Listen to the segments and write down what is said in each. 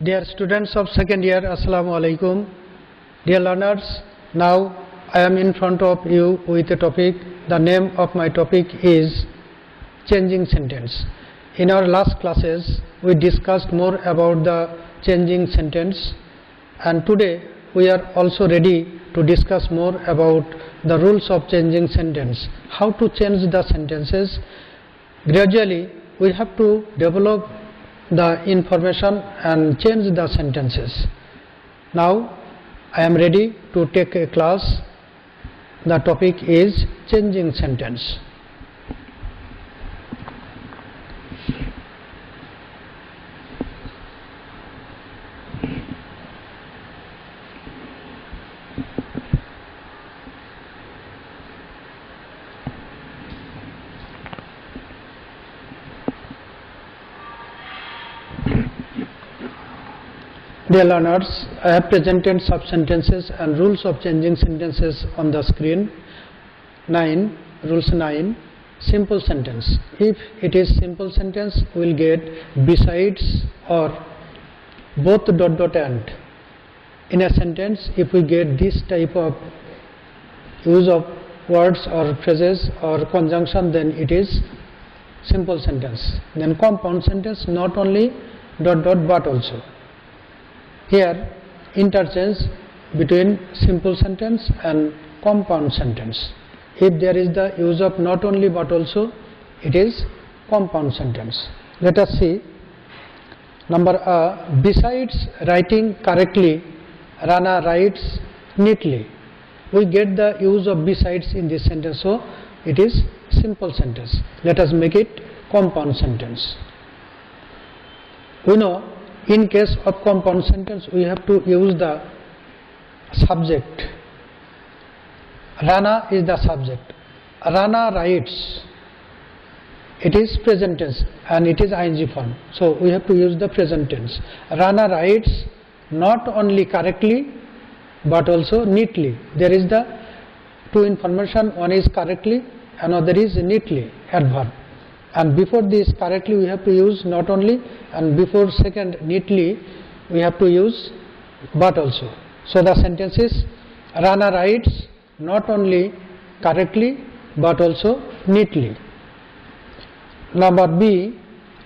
Dear students of second year, Assalamu alaikum. Dear learners, now I am in front of you with a topic. The name of my topic is changing sentence. In our last classes, we discussed more about the changing sentence, and today we are also ready to discuss more about the rules of changing sentence. How to change the sentences. Gradually, we have to develop the information and change the sentences. Now I am ready to take a class. The topic is changing sentence. Dear learners, I have presented some sentences and rules of changing sentences on the screen. Rules 9. Simple sentence. If it is simple sentence, we will get besides or both ... and. In a sentence, if we get this type of use of words or phrases or conjunction, then it is simple sentence. Then compound sentence, not only ... but also. Here, interchange between simple sentence and compound sentence. If there is the use of not only but also, it is compound sentence. Let us see. Number A. Besides writing correctly, Rana writes neatly. We get the use of besides in this sentence, so it is simple sentence. Let us make it compound sentence. We know in case of compound sentence we have to use the subject. Rana is the subject. Rana writes. It is present tense and it is ing form. So we have to use the present tense. Rana writes not only correctly but also neatly. There is the two information. One is correctly, another is neatly, adverb. And before this correctly we have to use not only, and before second neatly we have to use but also. So the sentence is Rana writes not only correctly but also neatly. Number B.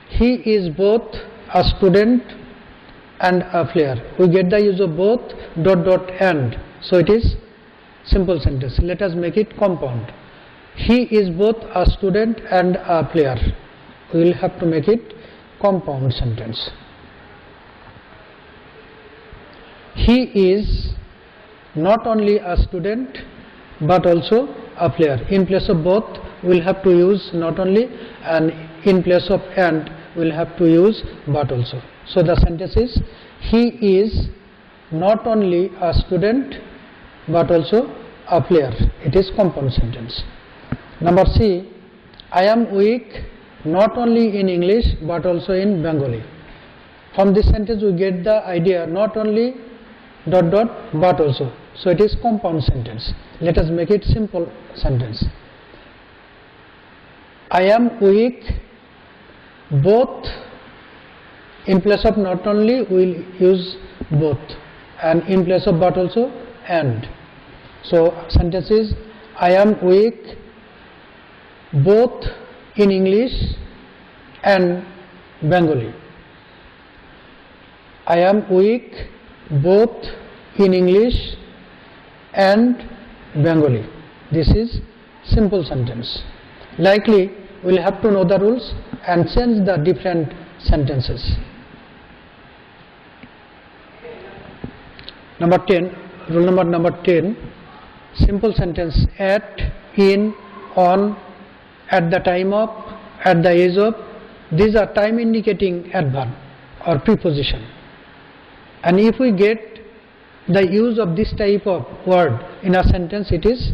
He is both a student and a player. We get the use of both ... and. So it is simple sentence. Let us make it compound. He is both a student and a player. We will have to make it compound sentence. He is not only a student but also a player. In place of both we will have to use not only, and in place of and we will have to use but also. So the sentence is he is not only a student but also a player. It is compound sentence. Number C. I am weak not only in English but also in Bengali. From this sentence we get the idea not only ... but also. So it is compound sentence. Let us make it simple sentence. I am weak both. In place of not only we will use both, and in place of but also and. So sentence is I am weak both in English and Bengali. I am weak both in English and Bengali. This is simple sentence. Likely we will have to know the rules and change the different sentences. Number 10. Rule number 10. Simple sentence. At, in, on, at the time of, at the age of. These are time indicating adverb or preposition. And if we get the use of this type of word in a sentence, it is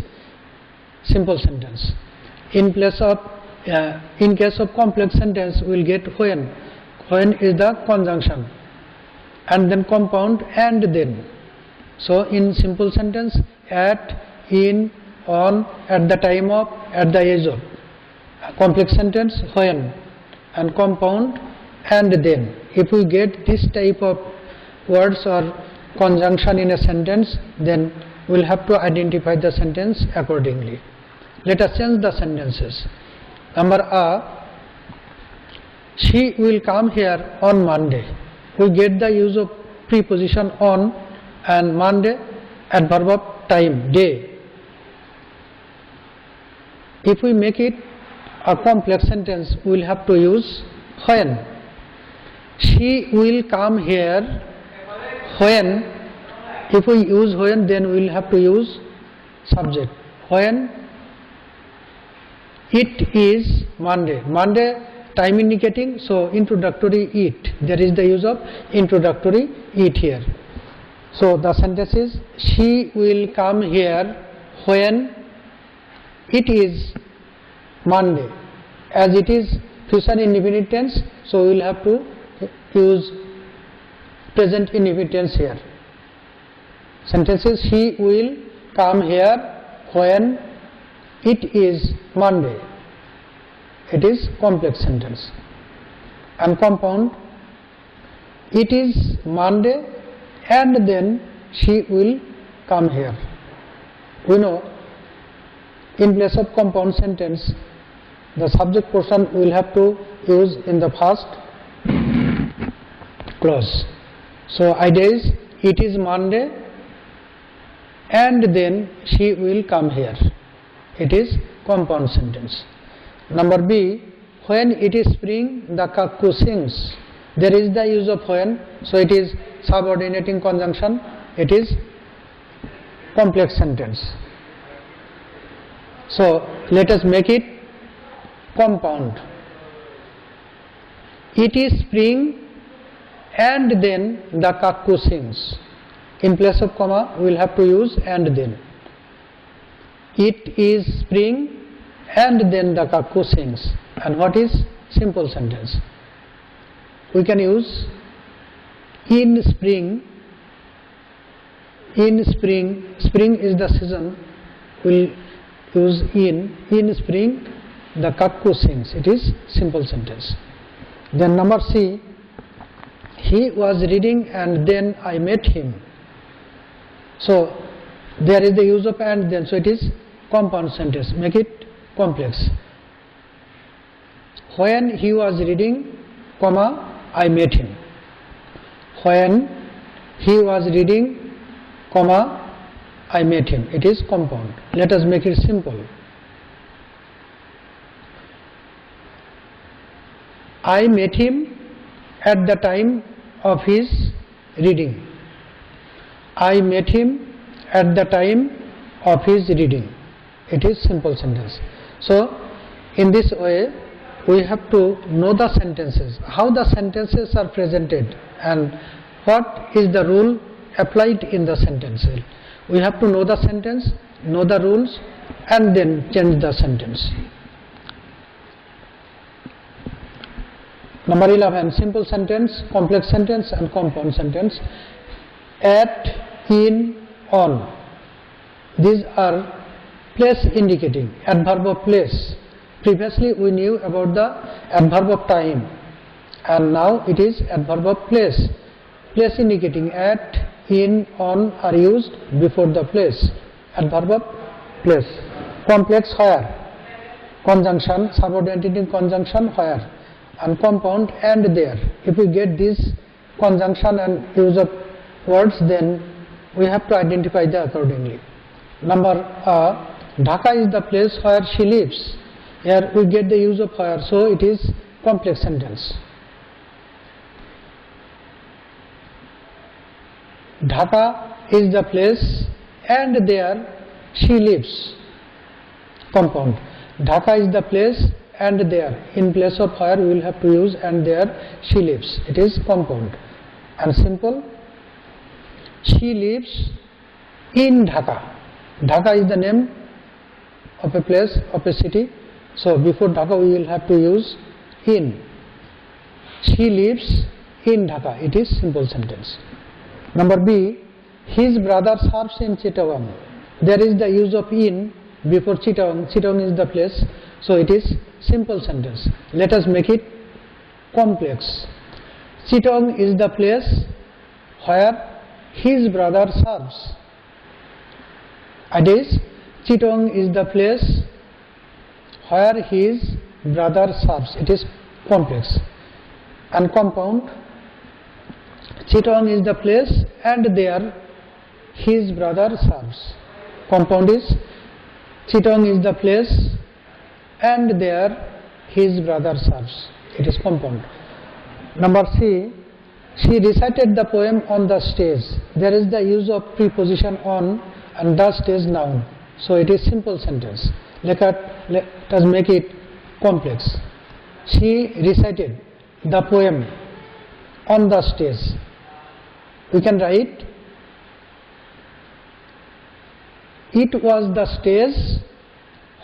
simple sentence. In place of, in case of complex sentence, we will get when. When is the conjunction, and then compound and then. So in simple sentence, at, in, on, at the time of, at the age of. Complex sentence, when, and compound and then. If we get this type of words or conjunction in a sentence, then we'll have to identify the sentence accordingly. Let us change the sentences. Number A, she will come here on Monday. We get the use of preposition on, and Monday adverb of time, day. If we make it a complex sentence, we will have to use when. She will come here when. If we use when, then we will have to use subject. When it is Monday. Monday time indicating, so introductory it. There is the use of introductory it here. So the sentence is, she will come here when it is Monday. As it is future indefinite tense, so we will have to use present indefinite tense here. Sentence is, she will come here when it is Monday. It is complex sentence. And compound, it is Monday and then she will come here. We know in place of compound sentence, the subject portion will have to use in the first clause. So idea is, it is Monday and then she will come here. It is compound sentence. Number B, when it is spring, the cuckoo sings. There is the use of when, so it is subordinating conjunction. It is complex sentence. So let us make it compound. It is spring and then the cuckoo sings. In place of comma, we will have to use and then. It is spring and then the cuckoo sings. And what is simple sentence? We can use in spring. In spring, spring is the season. We'll use in spring the cuckoo sings. It is simple sentence. Then number C, he was reading and then I met him. So there is the use of and then, so it is compound sentence. Make it complex. When he was reading, comma, I met him. When he was reading, comma, I met him. It is compound. Let us make it simple. I met him at the time of his reading. I met him at the time of his reading. It is simple sentence. So in this way we have to know the sentences, how the sentences are presented and what is the rule applied in the sentence. We have to know the sentence, know the rules and then change the sentence. Number 11, simple sentence, complex sentence and compound sentence. At, in, on. These are place indicating, adverb of place. Previously we knew about the adverb of time and now it is adverb of place. Place indicating, at, in, on are used before the place. Adverb of place. Complex, where. Conjunction, subordinating conjunction, where. And compound, and there. If we get this conjunction and use of words, then we have to identify the accordingly. Number Dhaka is the place where she lives. Here we get the use of where, so it is complex sentence. Dhaka is the place and there she lives. Compound. Dhaka is the place and there. In place of where we will have to use and there she lives. It is compound. And simple. She lives in Dhaka. Dhaka is the name of a place, of a city. So before Dhaka we will have to use in. She lives in Dhaka. It is simple sentence. Number B, his brother serves in Chittagong. There is the use of in before Chittagong. Chittagong is the place. So it is simple sentence. Let us make it complex. Chittagong is the place where his brother serves. It is Chittagong is the place where his brother serves. It is complex. And compound, Chittagong is the place and there his brother serves. Compound is Chittagong is the place and there his brother serves. It is compound. Number C, she recited the poem on the stage. There is the use of preposition on and the stage noun. So it is simple sentence. Let us make it complex. She recited the poem on the stage. We can write, it was the stage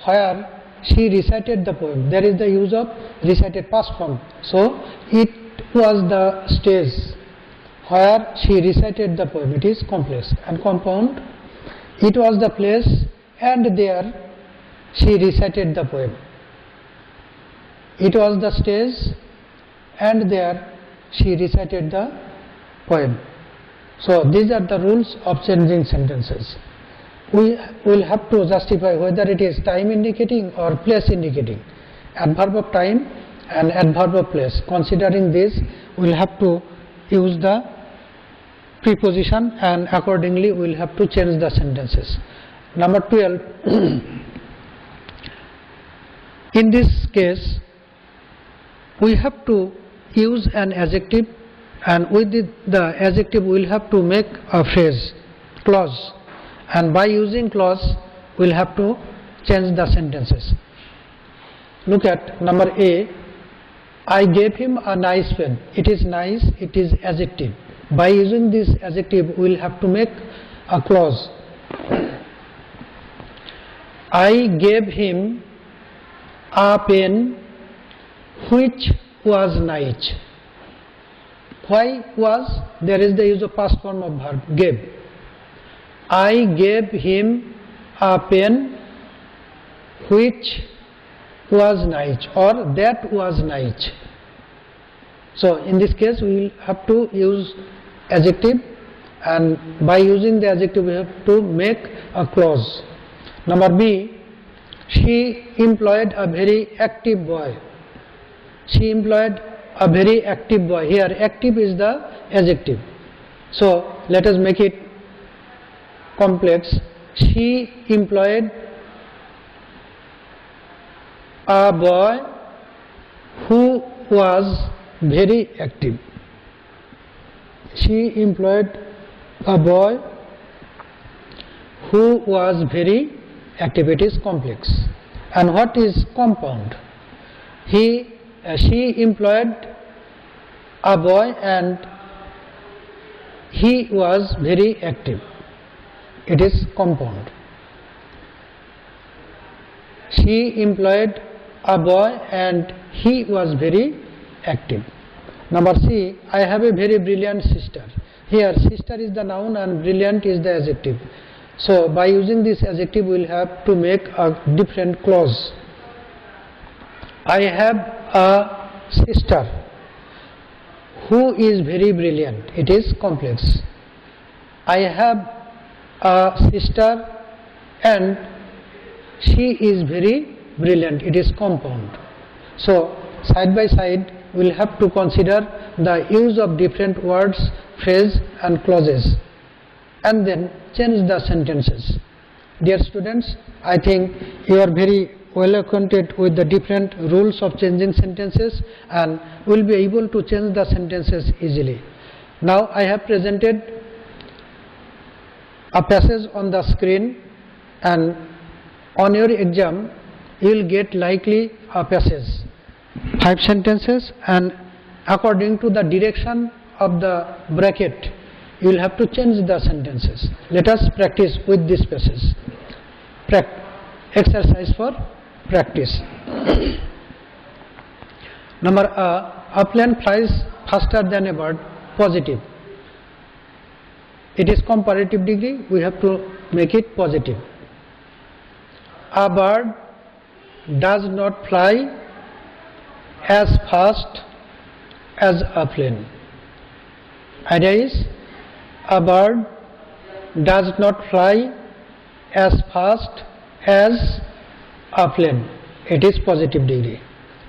where she recited the poem. There is the use of recited past form. So it was the stage where she recited the poem. It is complex. And compound, it was the place and there she recited the poem. It was the stage and there she recited the poem. So these are the rules of changing sentences. We will have to justify whether it is time indicating or place indicating. Adverb of time and adverb of place. Considering this, we will have to use the preposition and accordingly we will have to change the sentences. Number 12. In this case, we have to use an adjective, and with the adjective we will have to make a phrase, clause, and by using clause we will have to change the sentences. Look at number A. I gave him a nice pen. It is nice, it is adjective. By using this adjective we will have to make a clause. I gave him a pen which was nice. Why was? There is the use of past form of verb, gave. I gave him a pen which was nice or that was nice. So in this case we will have to use adjective, and by using the adjective we have to make a clause. Number B. She employed a very active boy. She employed a very active boy. Here active is the adjective. So let us make it complex. She employed a boy who was very active. She employed a boy who was very active. It is complex. And what is compound? She employed a boy and he was very active. It is compound. She employed a boy and he was very active. Number C. I have a very brilliant sister. Here sister is the noun and brilliant is the adjective. So by using this adjective we will have to make a different clause. I have a sister who is very brilliant. It is complex. I have a sister and she is very brilliant. It is compound. So side by side we will have to consider the use of different words, phrase and clauses, and then change the sentences. Dear students, I think you are very well acquainted with the different rules of changing sentences and will be able to change the sentences easily. Now I have presented a passage on the screen, and on your exam you will get likely a passage, 5 sentences, and according to the direction of the bracket you will have to change the sentences. Let us practice with this passage. Exercise for practice. Number A plane flies faster than a bird. Positive. It is comparative degree, we have to make it positive. A bird does not fly as fast as a plane. Idea is a bird does not fly as fast as a plane. It is positive degree.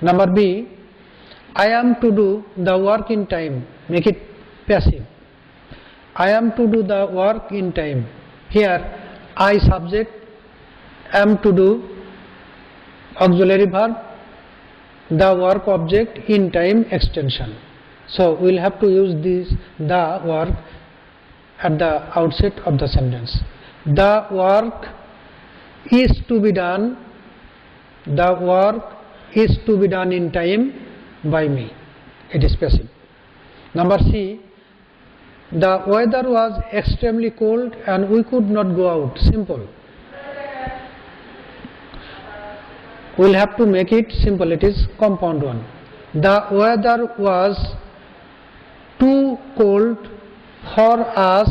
Number B, I am to do the work in time. Make it passive. I am to do the work in time. Here I subject, am to do auxiliary verb, the work object in time extension. So we will have to use this the work at the outset of the sentence. The work is to be done. The work is to be done in time by me. It is passive. Number C, the weather was extremely cold and we could not go out. Simple. We will have to make it simple. It is compound one. The weather was too cold for us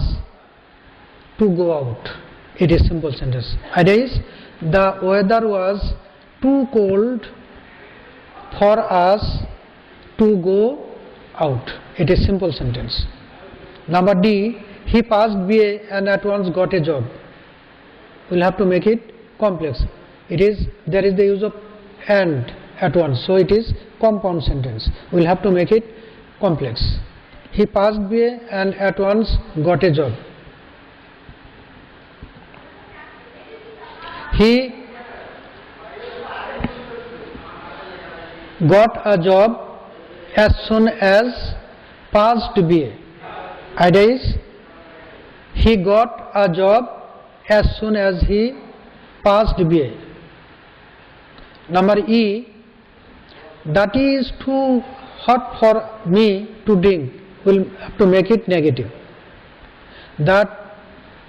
to go out. It is simple sentence. Idea is, the weather was too cold for us to go out. It is simple sentence. Number D, he passed BA and at once got a job. We will have to make it complex. It is, there is the use of and at once, so it is compound sentence. We will have to make it complex. He passed BA and at once got a job. He got a job as soon as passed BA. Idea is, he got a job as soon as he passed BA. Number E, the tea is too hot for me to drink. We will have to make it negative. That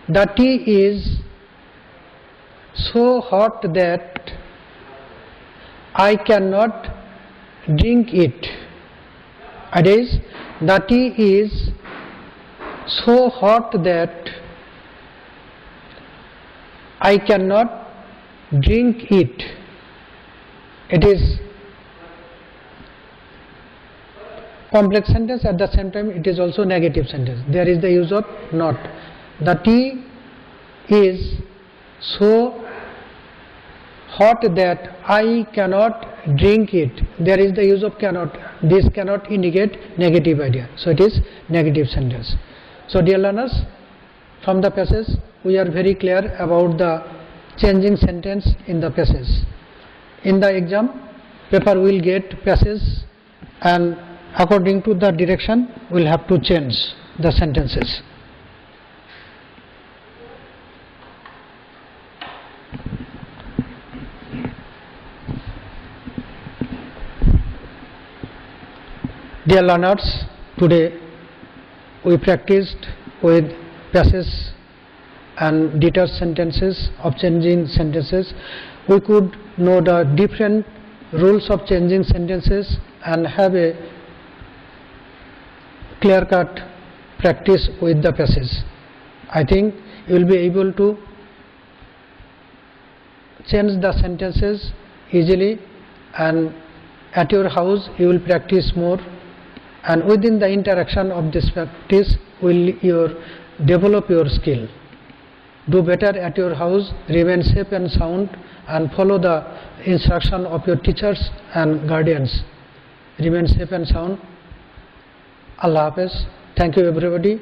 the tea is so hot that I cannot drink it. Idea is, the tea is so hot that I cannot drink it. It is complex sentence, at the same time it is also negative sentence. There is the use of not. The tea is so hot that I cannot drink it. There is the use of cannot. This cannot indicate negative idea. So it is negative sentence. So dear learners, from the passage we are very clear about the changing sentence in the passage. In the exam paper we will get passage and according to the direction we will have to change the sentences. Dear learners, today we practiced with passage and detached sentences of changing sentences. We could know the different rules of changing sentences and have a clear-cut practice with the passage. I think you will be able to change the sentences easily, and at your house you will practice more, and within the interaction of this practice will develop your skill. Do better at your house, remain safe and sound, and follow the instruction of your teachers and guardians. Remain safe and sound. Allah Hafiz. Thank you everybody.